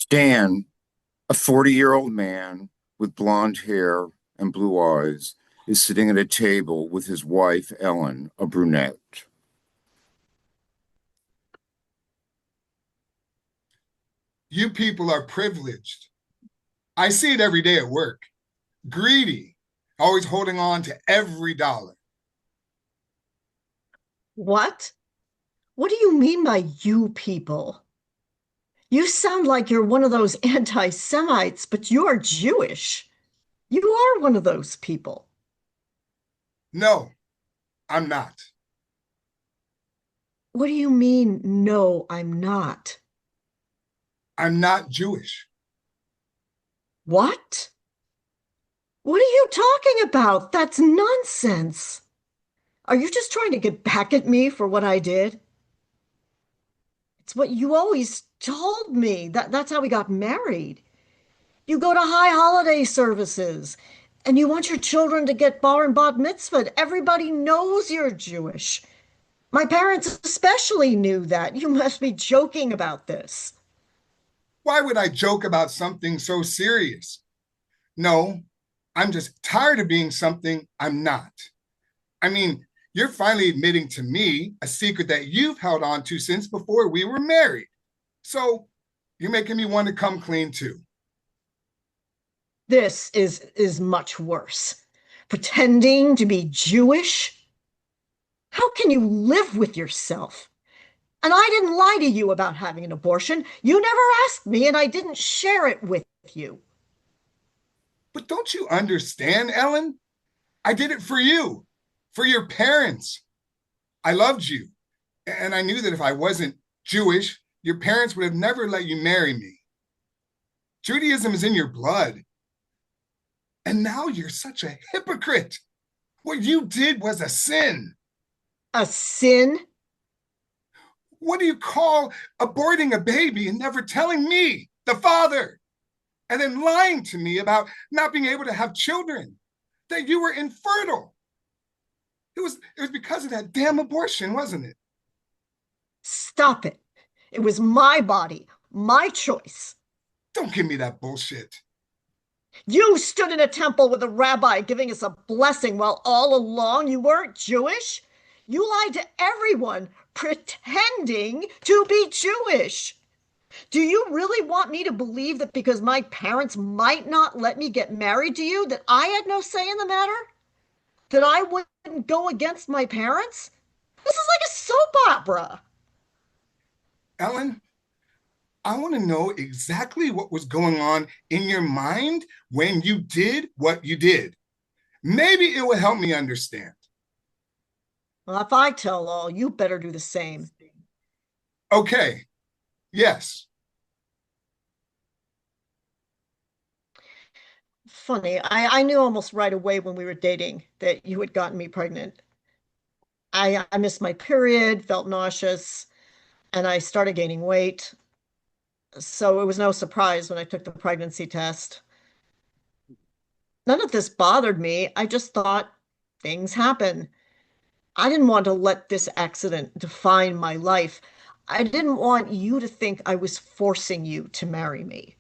Dan, a 40-year-old man with blonde hair and blue eyes, is sitting at a table with his wife, Ellen, a brunette. You people are privileged. I see it every day at work. Greedy, always holding on to every dollar. What? What do you mean by you people? You sound like you're one of those anti-Semites, but you're Jewish. You are one of those people. No, I'm not. What do you mean, no, I'm not? I'm not Jewish. What? What are you talking about? That's nonsense. Are you just trying to get back at me for what I did? It's what you always told me. That's how we got married. You go to high holiday services and you want your children to get bar and bat mitzvah. Everybody knows you're Jewish. My parents especially knew that. You must be joking about this. Why would I joke about something so serious? No, I'm just tired of being something I'm not. I mean, you're finally admitting to me a secret that you've held on to since before we were married. So you're making me want to come clean too. This is much worse. Pretending to be Jewish? How can you live with yourself? And I didn't lie to you about having an abortion. You never asked me, and I didn't share it with you. But don't you understand, Ellen? I did it for you, for your parents. I loved you. And I knew that if I wasn't Jewish, your parents would have never let you marry me. Judaism is in your blood. And now you're such a hypocrite. What you did was a sin. A sin? What do you call aborting a baby and never telling me, the father, and then lying to me about not being able to have children, that you were infertile? It was because of that damn abortion, wasn't it? Stop it. It was my body, my choice. Don't give me that bullshit. You stood in a temple with a rabbi giving us a blessing while all along you weren't Jewish. You lied to everyone pretending to be Jewish. Do you really want me to believe that because my parents might not let me get married to you, that I had no say in the matter? That I wouldn't go against my parents? This is like a soap opera. Ellen, I want to know exactly what was going on in your mind when you did what you did. Maybe it will help me understand. Well, if I tell all, you better do the same. Okay, yes. Funny, I knew almost right away when we were dating that you had gotten me pregnant. I missed my period, felt nauseous, and I started gaining weight. So it was no surprise when I took the pregnancy test. None of this bothered me. I just thought things happen. I didn't want to let this accident define my life. I didn't want you to think I was forcing you to marry me.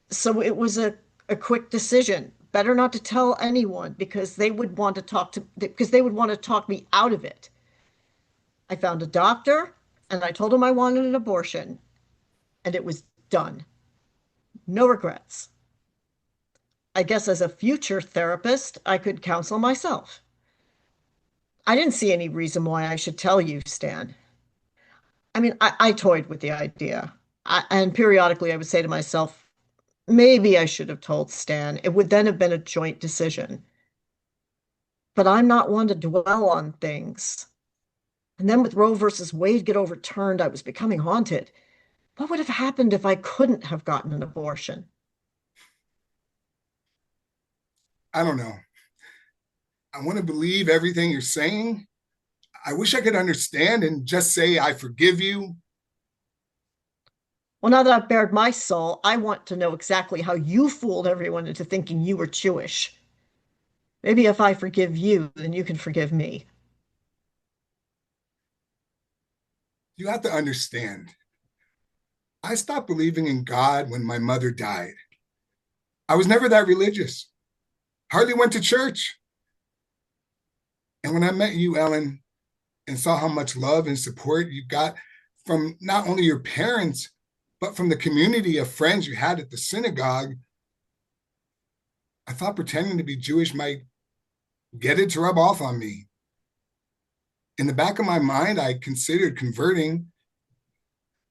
So it was a quick decision. Better not to tell anyone because they would want to talk me out of it. I found a doctor and I told him I wanted an abortion, and it was done. No regrets. I guess as a future therapist, I could counsel myself. I didn't see any reason why I should tell you, Stan. I mean, I toyed with the idea. And periodically I would say to myself, maybe I should have told Stan. It would then have been a joint decision. But I'm not one to dwell on things. And then with Roe versus Wade get overturned, I was becoming haunted. What would have happened if I couldn't have gotten an abortion? I don't know. I want to believe everything you're saying. I wish I could understand and just say, I forgive you. Well, now that I've bared my soul, I want to know exactly how you fooled everyone into thinking you were Jewish. Maybe if I forgive you, then you can forgive me. You have to understand. I stopped believing in God when my mother died. I was never that religious, hardly went to church. And when I met you, Ellen, and saw how much love and support you got from not only your parents, but from the community of friends you had at the synagogue, I thought pretending to be Jewish might get it to rub off on me. In the back of my mind, I considered converting,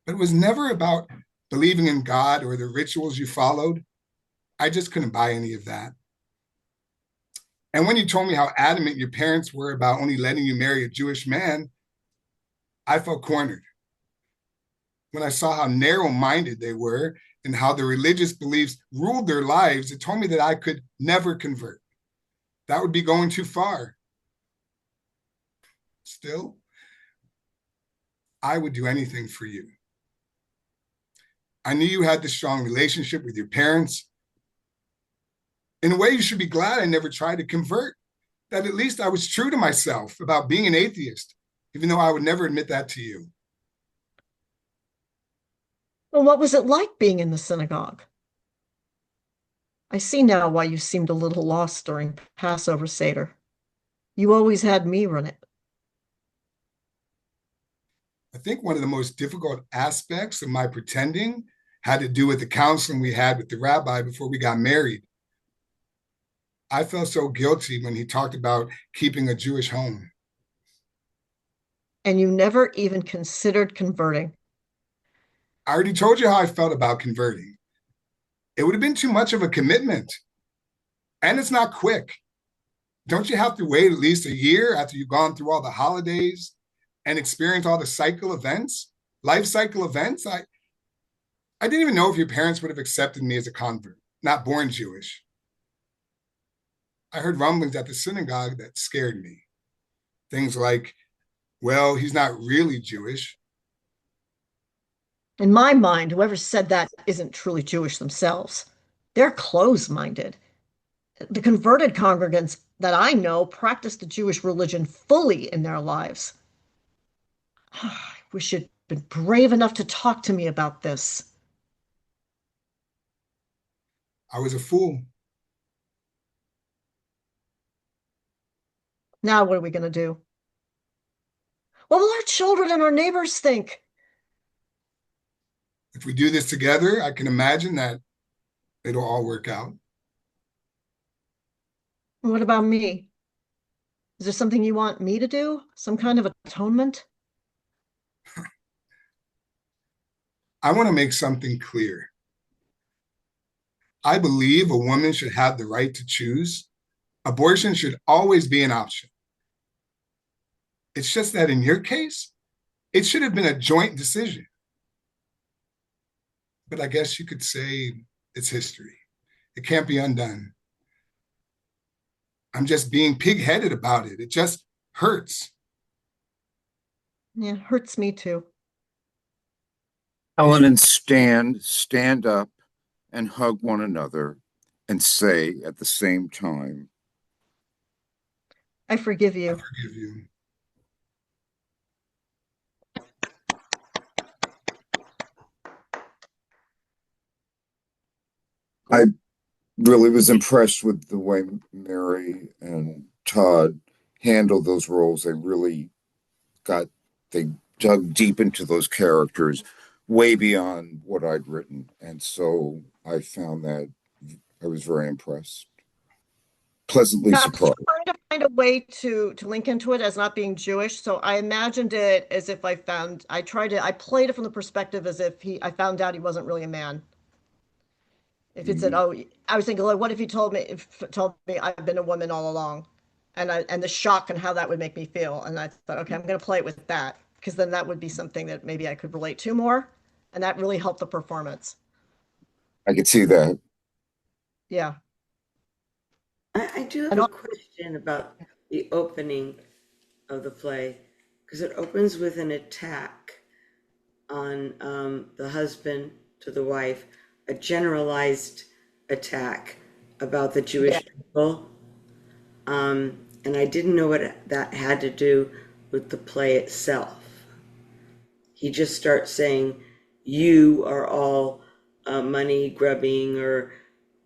but it was never about believing in God or the rituals you followed. I just couldn't buy any of that. And when you told me how adamant your parents were about only letting you marry a Jewish man, I felt cornered. When I saw how narrow minded they were and how their religious beliefs ruled their lives, it told me that I could never convert. That would be going too far. Still, I would do anything for you. I knew you had this strong relationship with your parents. In a way, you should be glad I never tried to convert, that at least I was true to myself about being an atheist, even though I would never admit that to you. Well, what was it like being in the synagogue? I see now why you seemed a little lost during Passover Seder. You always had me run it. I think one of the most difficult aspects of my pretending had to do with the counseling we had with the rabbi before we got married. I felt so guilty when he talked about keeping a Jewish home. And you never even considered converting. I already told you how I felt about converting. It would have been too much of a commitment. And it's not quick. Don't you have to wait at least a year after you've gone through all the holidays and experience all the cycle events, life cycle events? I didn't even know if your parents would have accepted me as a convert, not born Jewish. I heard rumblings at the synagogue that scared me. Things like, well, he's not really Jewish. In my mind, whoever said that isn't truly Jewish themselves. They're closed-minded. The converted congregants that I know practice the Jewish religion fully in their lives. I wish you'd been brave enough to talk to me about this. I was a fool. Now, what are we going to do? What will our children and our neighbors think? If we do this together, I can imagine that it'll all work out. What about me? Is there something you want me to do? Some kind of atonement? I want to make something clear. I believe a woman should have the right to choose. Abortion should always be an option. It's just that in your case, it should have been a joint decision. But I guess you could say it's history. It can't be undone. I'm just being pig-headed about it. It just hurts. Yeah, hurts me too. Ellen and Stan stand up and hug one another and say at the same time, I forgive I you. forgive you. I really was impressed with the way Mary and Todd handled those roles. Got, they dug deep into those characters way beyond what I'd written. And so I found that I was very impressed, pleasantly Yeah, I was surprised. trying to find a way to link into it as not being Jewish. So I imagined it as if I played it from the perspective as if I found out he wasn't really a man. If it said, Mhm. "Oh," I was thinking, like, what if he told me I've been a woman all along, and the shock and how that would make me feel. And I thought, okay, I'm going to play it with that because then that would be something that maybe I could relate to more, and that really helped the performance. I could see that. Yeah, I do have and a question about the opening of the play, because it opens with an attack on the husband to the wife, a generalized attack about the yeah, Jewish people. And I didn't know what that had to do with the play itself. He just starts saying, you are all money grubbing or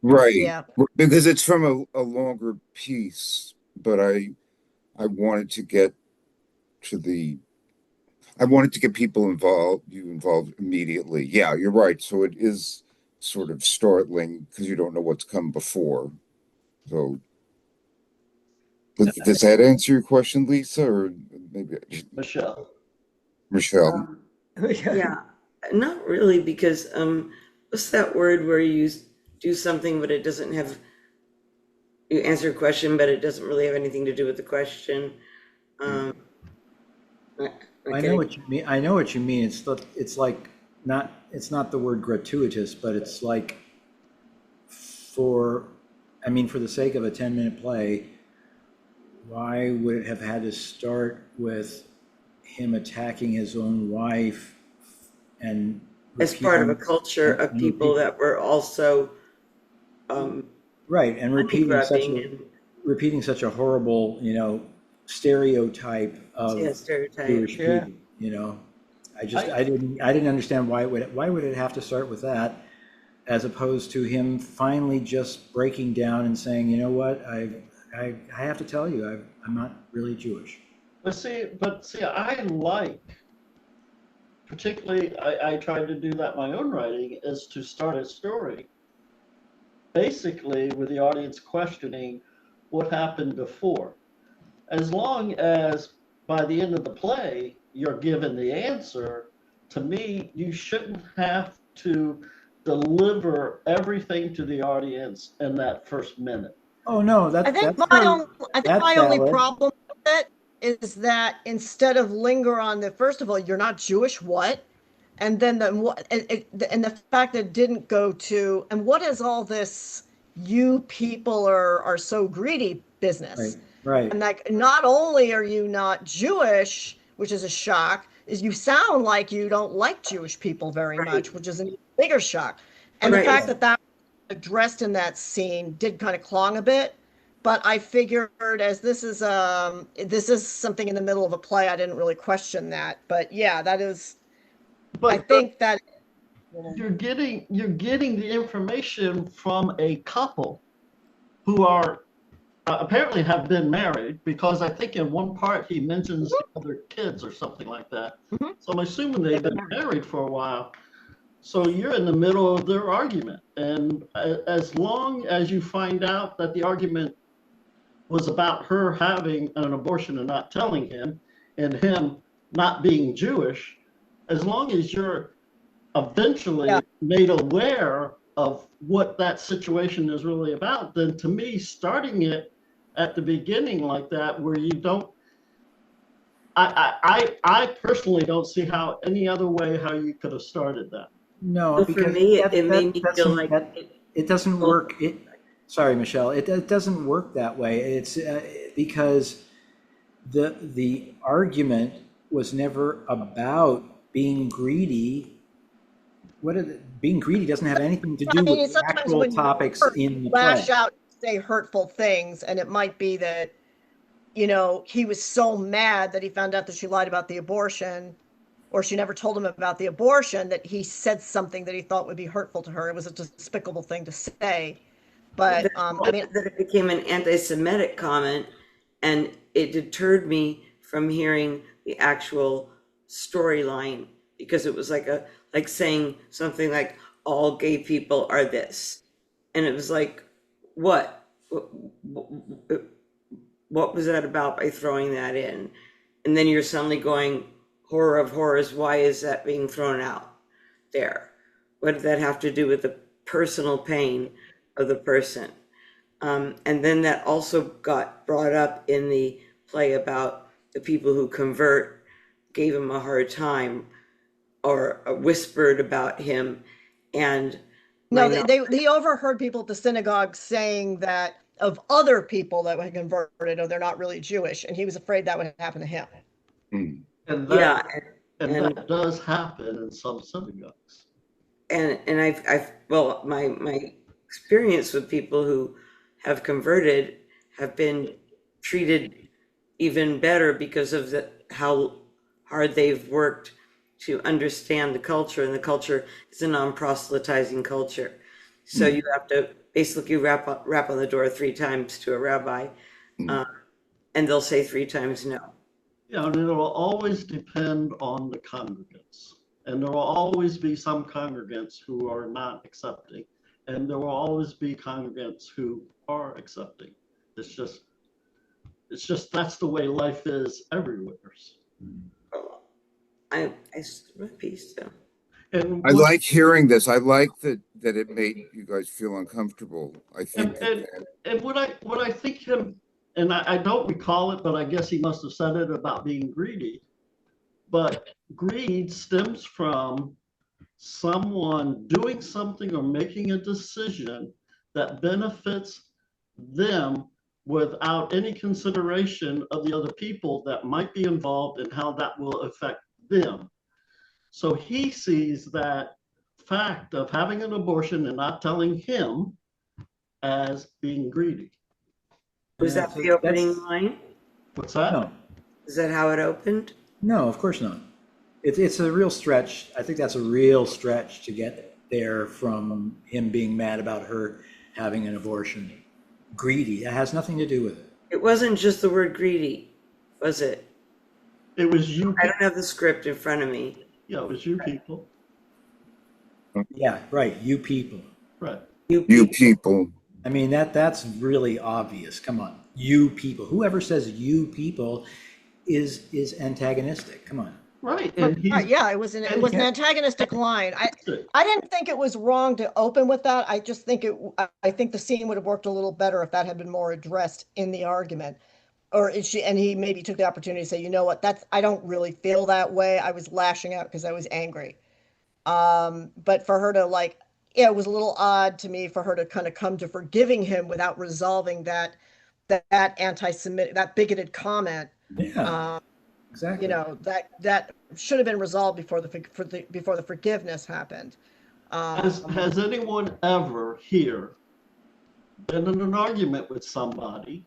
Right. Yeah. Because it's from a longer piece, but I wanted to get to the I wanted to get you involved immediately. Yeah, you're right. So it is sort of startling because you don't know what's come before. So does that answer your question, Lisa, or maybe Michelle. Michelle? yeah, not really, because what's that word where you do something but it doesn't have, you answer a question but it doesn't really have anything to do with the question. Um, I know what you mean. I know what you mean. It's like not, it's not the word gratuitous, but it's like for, I mean, for the sake of a 10-minute play, why would it have had to start with him attacking his own wife and as part of a repeating, culture of people that were also right, and money grubbing and repeating such a horrible, stereotype yeah, of stereotype. Jewish Yeah. people. I didn't understand why would it have to start with that, as opposed to him finally just breaking down and saying, you know what, I have to tell you, I'm not really Jewish. But see, I like, particularly, I tried to do that in my own writing, is to start a story, basically with the audience questioning what happened before. As long as by the end of the play, you're given the answer, to me, you shouldn't have to deliver everything to the audience in that first minute. Oh no, I think that's my only valid. problem with it is that instead of linger on the first of all, you're not Jewish, what? And then the what and the fact that it didn't go to and what is all this you people are so greedy business? Right, right. And like not only are you not Jewish, which is a shock, is you sound like you don't like Jewish people very Right. much, which is an even bigger shock. And the Right. fact that that was addressed in that scene did kind of clong a bit. But I figured as this is something in the middle of a play, I didn't really question that. But yeah, that is I But think that you're getting the information from a couple who are apparently have been married, because I think in one part he mentions other kids or something like that. Mhm. So I'm assuming they've been married for a while. So you're in the middle of their argument, and as long as you find out that the argument was about her having an abortion and not telling him, and him not being Jewish, as long as you're eventually yeah. made aware of what that situation is really about, then to me, starting it at the beginning like that, where you don't, I personally don't see how any other way how you could have started that. No, So for because me, it made me feel like it doesn't work. Sorry, Michelle, it doesn't work that way. It's because the argument was never about being greedy. Being greedy doesn't have anything to I do with mean, the sometimes actual when you topics in the play. lash out, say hurtful things, and it might be that he was so mad that he found out that she lied about the abortion, or she never told him about the abortion, that he said something that he thought would be hurtful to her. It was a despicable thing to say. But I mean, that it became an anti-Semitic comment, and it deterred me from hearing the actual storyline, because it was like saying something like all gay people are this, and it was like what what was that about by throwing that in? And then you're suddenly going, horror of horrors, why is that being thrown out there? What did that have to do with the personal pain of the person? And then that also got brought up in the play about the people who convert gave him a hard time, or whispered about him. And no, they overheard people at the synagogue saying that of other people that had converted, or they're not really Jewish, and he was afraid that would happen to him. Hmm. And yeah, that does happen in some synagogues. and I've well, my experience with people who have converted have been treated even better because of how hard they've worked to understand the culture, and the culture is a non-proselytizing culture. So you have to basically rap on the door 3 times to a rabbi, and they'll say 3 times no. Yeah, and it will always depend on the congregants. And there will always be some congregants who are not accepting. And there will always be congregants who are accepting. It's just that's the way life is everywhere. I my piece though. And I like hearing this. I like that it made you guys feel uncomfortable. I think and what I think him, and I don't recall it, but I guess he must have said it about being greedy. But greed stems from someone doing something or making a decision that benefits them without any consideration of the other people that might be involved and how that will affect them. So he sees that fact of having an abortion and not telling him as being greedy. Was that the opening line? What's that? No, Is that how it opened? no, of course not. It's a real stretch. I think that's a real stretch to get there from him being mad about her having an abortion. Greedy, it has nothing to do with it. It wasn't just the word greedy, was it? It was you. I don't have the script in front of me. Yeah, it was you people. Yeah, right, you people. Right. you people. I mean, that's really obvious. Come on, you people. Whoever says you people is antagonistic. Come on. Right. And he's, Yeah, it was an antagonistic line. I didn't think it was wrong to open with that. I just think I think the scene would have worked a little better if that had been more addressed in the argument. Or he maybe took the opportunity to say, you know what, I don't really feel that way. I was lashing out because I was angry. But for her to it was a little odd to me for her to kind of come to forgiving him without resolving that anti-Semitic, that bigoted comment. Yeah, exactly. That should have been resolved before the forgiveness happened. has anyone ever here been in an argument with somebody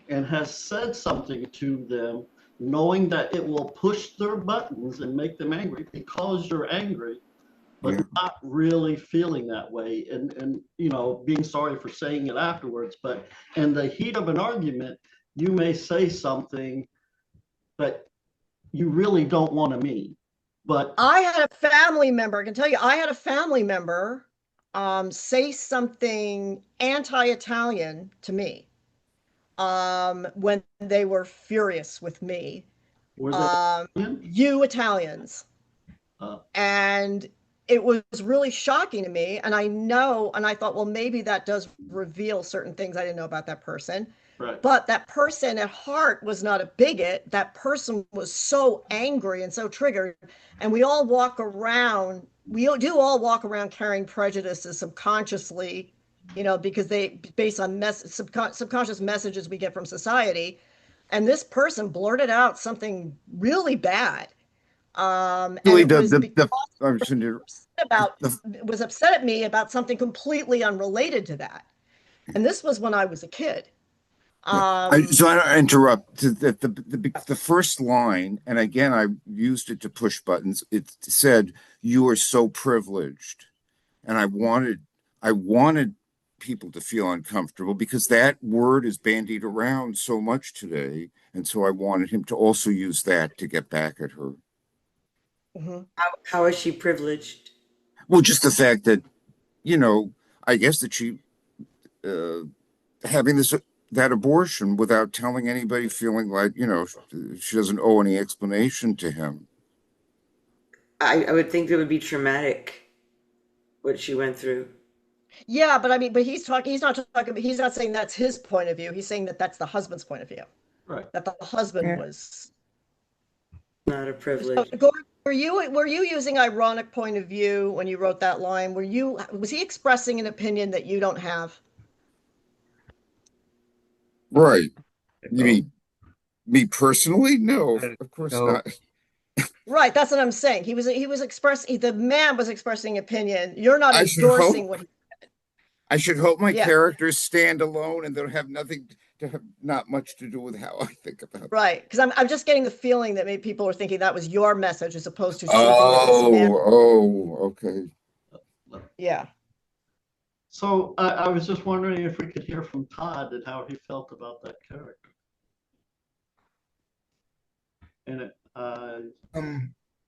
and has said something to them knowing that it will push their buttons and make them angry because you're angry, but not really feeling that way, and being sorry for saying it afterwards, but in the heat of an argument you may say something that you really don't want to mean. But I had a family member, I can tell you, I had a family member say something anti-Italian to me when they were furious with me. was that You Italians. And it was really shocking to me. And I thought, well, maybe that does reveal certain things I didn't know about that person. right? But that person at heart was not a bigot. That person was so angry and so triggered. And we do all walk around carrying prejudices subconsciously, because they based on subconscious messages we get from society. And this person blurted out something really bad. Really, was upset at me about something completely unrelated to that. And this was when I was a kid. So I don't interrupt. The first line, and again, I used it to push buttons. It said, "You are so privileged," and I wanted people to feel uncomfortable because that word is bandied around so much today, and so I wanted him to also use that to get back at her. Mm-hmm. How is she privileged? Well, just the fact that, I guess that she having that abortion without telling anybody, feeling like, she doesn't owe any explanation to him. I would think it would be traumatic what she went through. Yeah, but he's not saying that's his point of view. He's saying that that's the husband's point of view. Right. That the husband was Not a privilege. So, Gordon, were you using ironic point of view when you wrote that line? Was he expressing an opinion that you don't have? Right. You mean me personally? No, of course not. Right, that's what I'm saying. The man was expressing opinion. You're not endorsing what he said. I should hope my characters stand alone and they'll have nothing to have not much to do with how I think about it. Right, because I'm just getting the feeling that maybe people are thinking that was your message as opposed to speaking of this man. Okay. Yeah. So I was just wondering if we could hear from Todd and how he felt about that character. And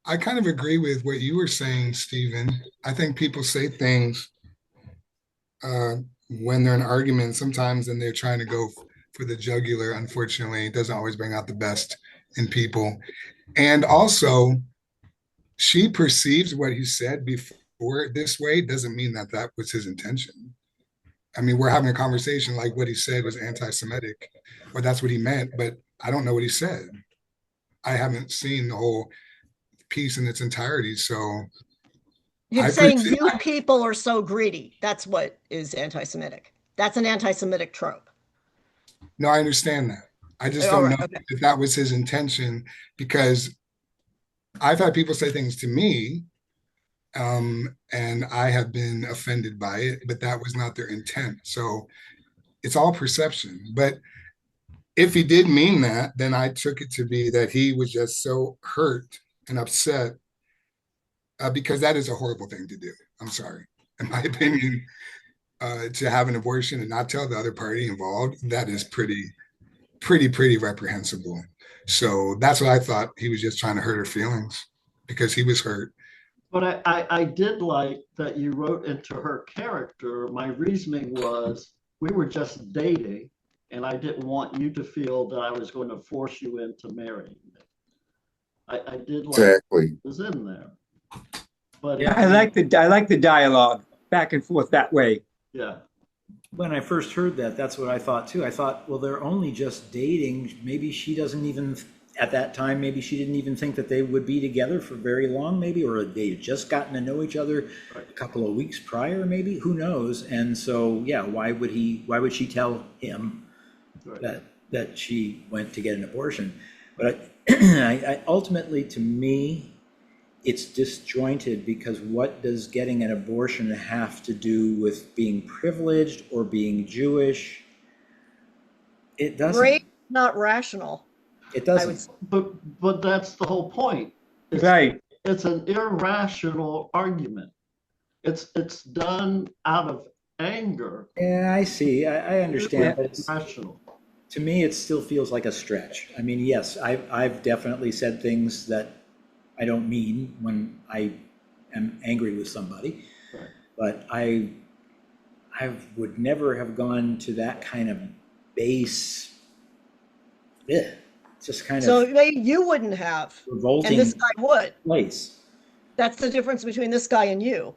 I kind of agree with what you were saying, Stephen. I think people say things when they're in argument sometimes and they're trying to go for the jugular. Unfortunately, it doesn't always bring out the best in people. And also, she perceives what he said before this way doesn't mean that that was his intention. I mean, we're having a conversation like what he said was anti-Semitic, or that's what he meant, but I don't know what he said. I haven't seen the whole piece in its entirety, so You're saying you people are so greedy. That's what is anti-Semitic. That's an anti-Semitic trope. no, I understand that. I just All don't right, know okay. if that was his intention, because I've had people say things to me, and I have been offended by it, but that was not their intent. So it's all perception. But if he did mean that, then I took it to be that he was just so hurt and upset, because that is a horrible thing to do. I'm sorry. In my opinion, to have an abortion and not tell the other party involved, that is pretty reprehensible. So that's what I thought. He was just trying to hurt her feelings because he was hurt. But I did like that you wrote into her character. My reasoning was we were just dating, and I didn't want you to feel that I was going to force you into marrying me. I did like Exactly. it was in there. But Yeah, I like the dialogue back and forth that way. yeah. When I first heard that, that's what I thought too. I thought, well, they're only just dating. Maybe she doesn't even, at that time, maybe she didn't even think that they would be together for very long, maybe, or they had just gotten to know each other a couple of weeks prior, maybe, who knows? And so, yeah, why would she tell him that she went to get an abortion? But I ultimately, to me, it's disjointed, because what does getting an abortion have to do with being privileged or being Jewish? It doesn't. Great, not rational. It I would doesn't. say. But that's the whole point. Right. It's an irrational argument. It's done out of anger. Yeah, I see. I understand. But It's rational. to me, it still feels like a stretch. I mean, yes, I've definitely said things that I don't mean when I am angry with somebody, Right. but I would never have gone to that kind of base. Yeah, just kind So of maybe you wouldn't have, revolting and this guy would. place. That's the difference between this guy and you.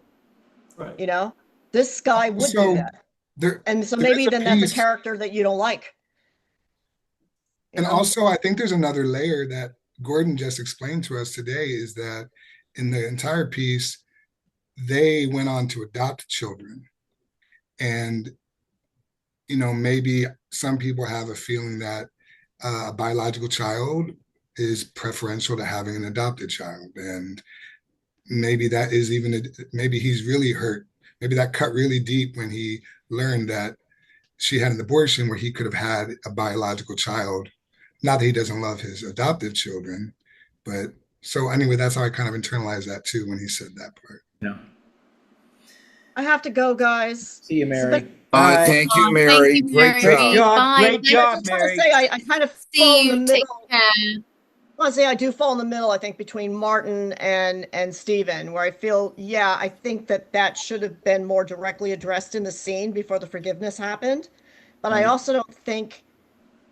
Right. You know, this guy would So do that, there, and so there maybe is a then that's piece- a character that you don't like. You And know? also, I think there's another layer that Gordon just explained to us today, is that in the entire piece, they went on to adopt children. And, maybe some people have a feeling that a biological child is preferential to having an adopted child. And maybe that is maybe he's really hurt. Maybe that cut really deep when he learned that she had an abortion where he could have had a biological child. Not that he doesn't love his adoptive children, but so anyway, that's how I kind of internalized that too when he said that part. No. I have to go, guys. See you, It's Mary. been- Bye. Thank you, Thank Mary. you, Great Mary. job. job. Bye. Great I job, just want to Mary. say I kind of fall See in the you. Take middle. care. I want to say I do fall in the middle, I think, between Martin and Stephen, where I feel, yeah, I think that should have been more directly addressed in the scene before the forgiveness happened. But I also don't think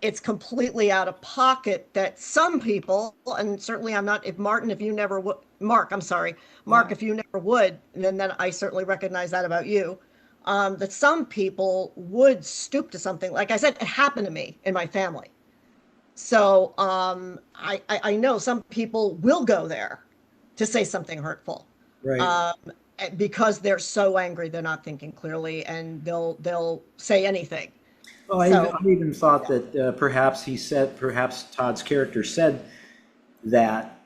it's completely out of pocket that some people, and certainly I'm not, if Martin, if you never would, Mark, I'm sorry, Mark, if you never would, then I certainly recognize that about you, that some people would stoop to something. Like I said, it happened to me in my family. So I know some people will go there to say something hurtful, Right. because they're so angry they're not thinking clearly, and they'll say anything. Well, I So- even thought that perhaps Todd's character said that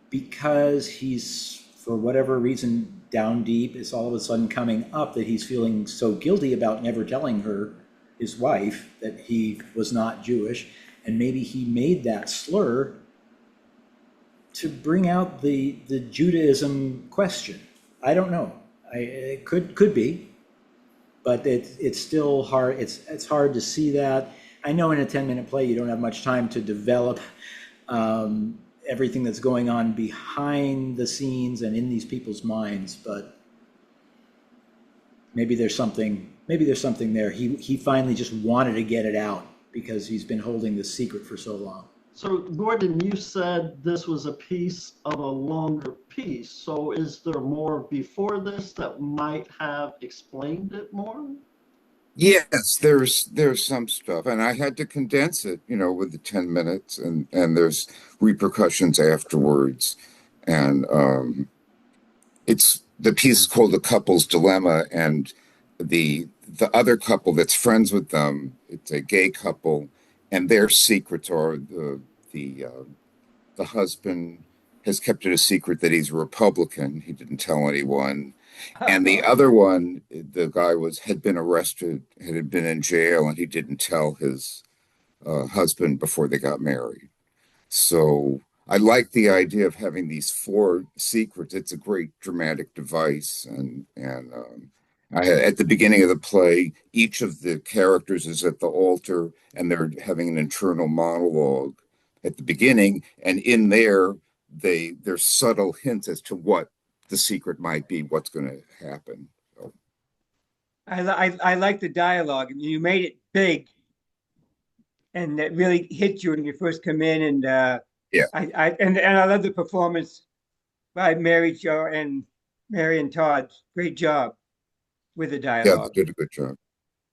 because he's, for whatever reason, down deep, it's all of a sudden coming up that he's feeling so guilty about never telling her his wife that he was not Jewish, and maybe he made that slur to bring out the Judaism question. I don't know. It could be, but it's still hard. It's hard to see that. I know in a 10-minute play you don't have much time to develop everything that's going on behind the scenes and in these people's minds, but maybe there's something there. He finally just wanted to get it out because he's been holding this secret for so long. So Gordon, you said this was a piece of a longer piece. So is there more before this that might have explained it more? Yes, there's some stuff, and I had to condense it, with the 10 minutes, and there's repercussions afterwards, and the piece is called The Couple's Dilemma, and the other couple that's friends with them, it's a gay couple, and their secrets are the husband has kept it a secret that he's a Republican. He didn't tell anyone. And the other one, the guy had been arrested, had been in jail, and he didn't tell his husband before they got married. So I like the idea of having these 4 secrets. It's a great dramatic device, and I had, at the beginning of the play, each of the characters is at the altar, and they're having an internal monologue at the beginning, and in there, there's subtle hints as to what the secret might be, what's going to happen. So. I like the dialogue. You made it big, and it really hit you when you first come in. And yeah, I love the performance by Mary Jo and Mary and Todd. Great job with the dialogue. Yeah, they did a good job.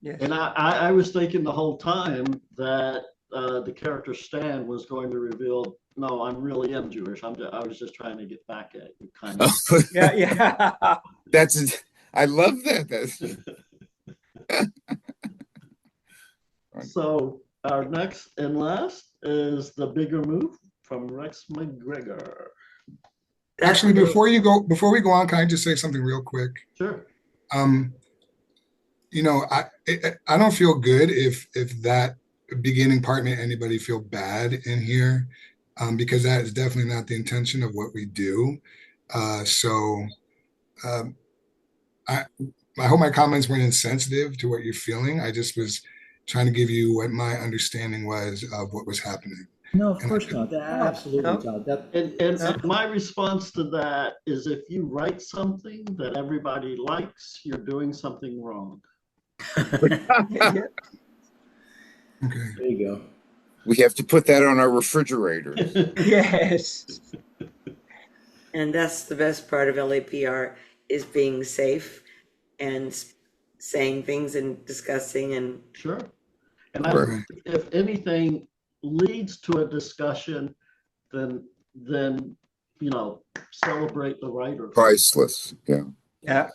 Yes. And I was thinking the whole time that the character Stan was going to reveal, no, I really am Jewish. I was just trying to get back at you, kind of. Yeah. I love that. So our next and last is The Bigger Move from Rex McGregor. Actually, before we go on, can I just say something real quick? Sure. I don't feel good if that beginning part made anybody feel bad in here, because that is definitely not the intention of what we do. I hope my comments weren't insensitive to what you're feeling. I just was trying to give you what my understanding was of what was happening. No, of course not. Absolutely, Todd. And my response to that is, if you write something that everybody likes, you're doing something wrong. Okay. There you go. We have to put that on our refrigerator. Yes. And that's the best part of LAPR, is being safe and saying things and discussing and Sure. And Right. if anything leads to a discussion, then celebrate the writer. Priceless. Yeah. Yeah.